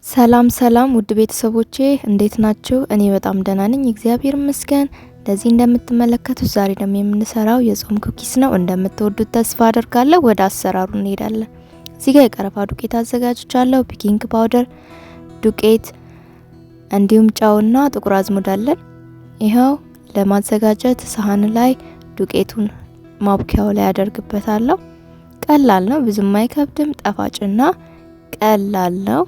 ሰላም ሰላም ውድ ቤተሰቦቼ እንዴት ናችሁ? እኔ በጣም ደህና ነኝ እግዚአብሔር ይመስገን። ለዚህ እንደምትመለከቱት ዛሬ ደግሞ የምንሰራው የጾም ኩኪስ ነው። እንደምትወዱት ተስፋ አደርጋለሁ። ወደ አሰራሩ እንሄዳለን። እዚህ ጋር የቀረፋ ዱቄት አዘጋጅቻለሁ፣ ቤኪንግ ፓውደር፣ ዱቄት እንዲሁም ጨውና ጥቁር አዝሙድ አለን። ይሄው ለማዘጋጀት ሳህን ላይ ዱቄቱን ማብኪያው ላይ አደርግበታለሁ። ቀላል ነው፣ ብዙም አይከብድም፣ ጣፋጭና ቀላል ነው።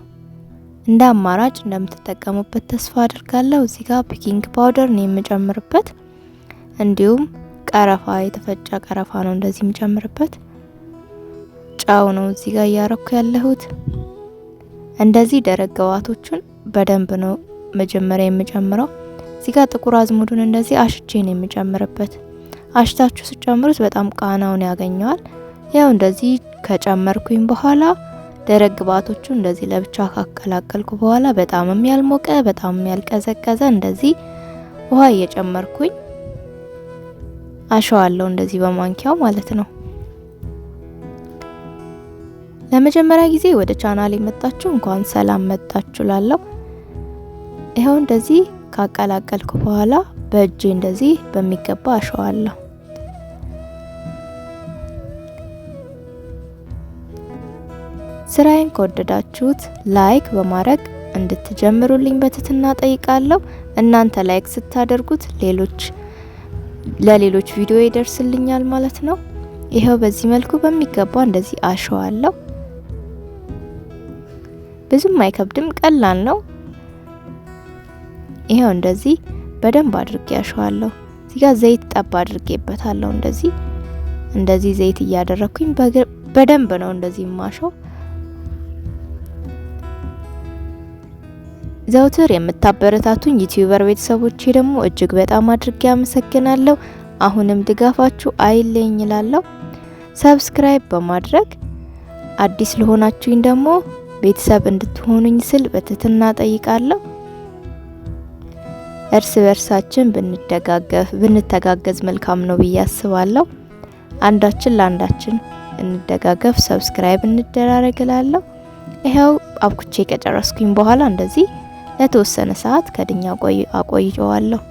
እንደ አማራጭ እንደምትጠቀሙበት ተስፋ አድርጋለሁ። እዚህ ጋር ቤኪንግ ፓውደር ነው የምጨምርበት፣ እንዲሁም ቀረፋ የተፈጨ ቀረፋ ነው እንደዚህ የምጨምርበት። ጫው ነው እዚህ ጋር ያረኩ ያለሁት። እንደዚህ ደረቅ ግብአቶችን በደንብ ነው መጀመሪያ የምጨምረው። እዚህ ጋር ጥቁር አዝሙዱን እንደዚህ አሽቼ ነው የምጨምርበት። አሽታችሁ ሲጨምሩት በጣም ቃናውን ያገኘዋል። ያው እንደዚህ ከጨመርኩኝ በኋላ ደረቅ ግብአቶቹ እንደዚህ ለብቻ ካቀላቀልኩ በኋላ በጣምም ያልሞቀ በጣምም ያልቀዘቀዘ እንደዚህ ውሃ እየጨመርኩኝ አሸዋለሁ እንደዚህ በማንኪያው ማለት ነው። ለመጀመሪያ ጊዜ ወደ ቻናሌ መጣችሁ እንኳን ሰላም መጣችሁ ላለው። ይሄው እንደዚህ ካቀላቀልኩ በኋላ በእጄ እንደዚህ በሚገባ አሸዋለሁ። ስራዬን ከወደዳችሁት ላይክ በማድረግ እንድትጀምሩልኝ በትህትና ጠይቃለሁ። እናንተ ላይክ ስታደርጉት ለሌሎች ቪዲዮ ይደርስልኛል ማለት ነው። ይሄው በዚህ መልኩ በሚገባ እንደዚህ አሸዋለሁ። ብዙም አይከብድም፣ ቀላል ነው። ይሄው እንደዚህ በደንብ አድርጌ አሸዋለሁ። እዚህ ጋር ዘይት ጠብ አድርጌበታለሁ። እንደዚህ ዘይት እያደረኩኝ በደንብ ነው እንደዚህ ማሸው። ዘውትር የምታበረታቱኝ ዩቲዩበር ቤተሰቦቼ ደግሞ እጅግ በጣም አድርጌ አመሰግናለሁ። አሁንም ድጋፋችሁ አይለኝ እላለሁ። ሰብስክራይብ በማድረግ አዲስ ለሆናችሁኝ ደግሞ ቤተሰብ እንድትሆኑኝ ስል በትህትና ጠይቃለሁ። እርስ በርሳችን ብንተጋገዝ መልካም ነው ብዬ አስባለሁ። አንዳችን ለአንዳችን እንደጋገፍ፣ ሰብስክራይብ እንደራረግ እላለሁ። ይሄው አብኩቼ ከጨረስኩኝ በኋላ እንደዚህ ለተወሰነ ሰዓት ከድኛ አቆይዋለሁ።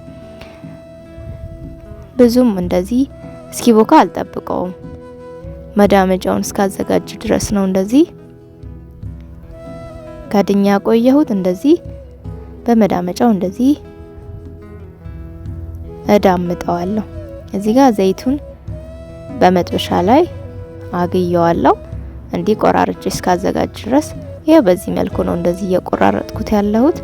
ብዙም እንደዚህ እስኪቦካ አልጠብቀውም። መዳመጫውን እስካዘጋጅ ድረስ ነው እንደዚህ ከድኛ ቆየሁት። እንደዚህ በመዳመጫው እንደዚህ እዳምጠዋለሁ። እዚህ ጋር ዘይቱን በመጥበሻ ላይ አግየዋለሁ እንዲህ ቆራርጬ እስካዘጋጅ ድረስ። ይሄ በዚህ መልኩ ነው እንደዚህ እየቆራረጥኩት ያለሁት።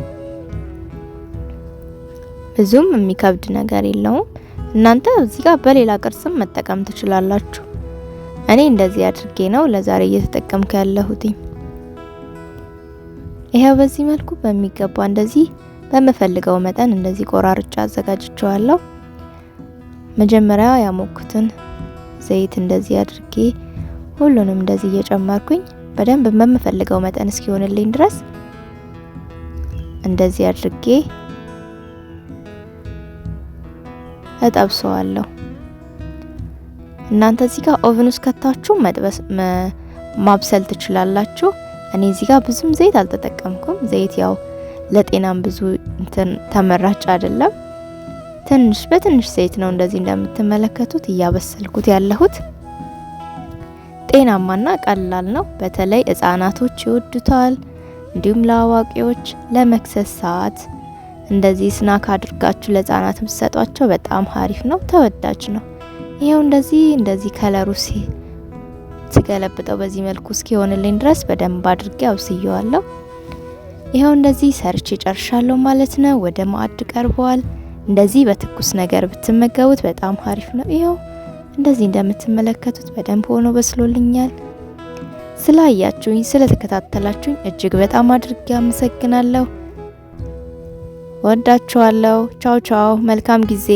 ብዙም የሚከብድ ነገር የለውም። እናንተ እዚህ ጋር በሌላ ቅርጽም መጠቀም ትችላላችሁ። እኔ እንደዚህ አድርጌ ነው ለዛሬ እየተጠቀምኩ ያለሁት። ይሄ በዚህ መልኩ በሚገባ እንደዚህ በመፈልገው መጠን እንደዚህ ቆራርጬ አዘጋጅቼዋለሁ። መጀመሪያ ያሞኩትን ዘይት እንደዚህ አድርጌ ሁሉንም እንደዚህ እየጨመርኩኝ በደንብ በመፈልገው መጠን እስኪሆንልኝ ድረስ እንደዚህ አድርጌ እጠብሰዋለሁ። እናንተ እዚህ ጋር ኦቨን ውስጥ ከታችሁ ማብሰል ትችላላችሁ። እኔ እዚህ ጋር ብዙም ዘይት አልተጠቀምኩም። ዘይት ያው ለጤናም ብዙ ተመራጭ አይደለም። በትንሽ ዘይት ነው እንደዚህ እንደምትመለከቱት እያበሰልኩት ያለሁት። ጤናማና ቀላል ነው። በተለይ ህፃናቶች ይወዱታል። እንዲሁም ለአዋቂዎች ለመክሰስ ሰዓት እንደዚህ ስናክ አድርጋችሁ ለህፃናትም ሰጧቸው በጣም አሪፍ ነው፣ ተወዳጅ ነው። ይሄው እንደዚህ ከለሩ ሲገለብጠው በዚህ መልኩ እስኪሆንልኝ ድረስ በደንብ አድርጌ አብስየዋለሁ። ይሄው እንደዚህ ሰርቼ ጨርሻለሁ ማለት ነው። ወደ ማዕድ ቀርቧል። እንደዚህ በትኩስ ነገር ብትመገቡት በጣም አሪፍ ነው። ይሄው እንደዚህ እንደምትመለከቱት በደንብ ሆኖ በስሎልኛል። ስላያችሁኝ ስለተከታተላችሁኝ እጅግ በጣም አድርጌ አመሰግናለሁ። ወዳችኋለሁ። ቻው ቻው። መልካም ጊዜ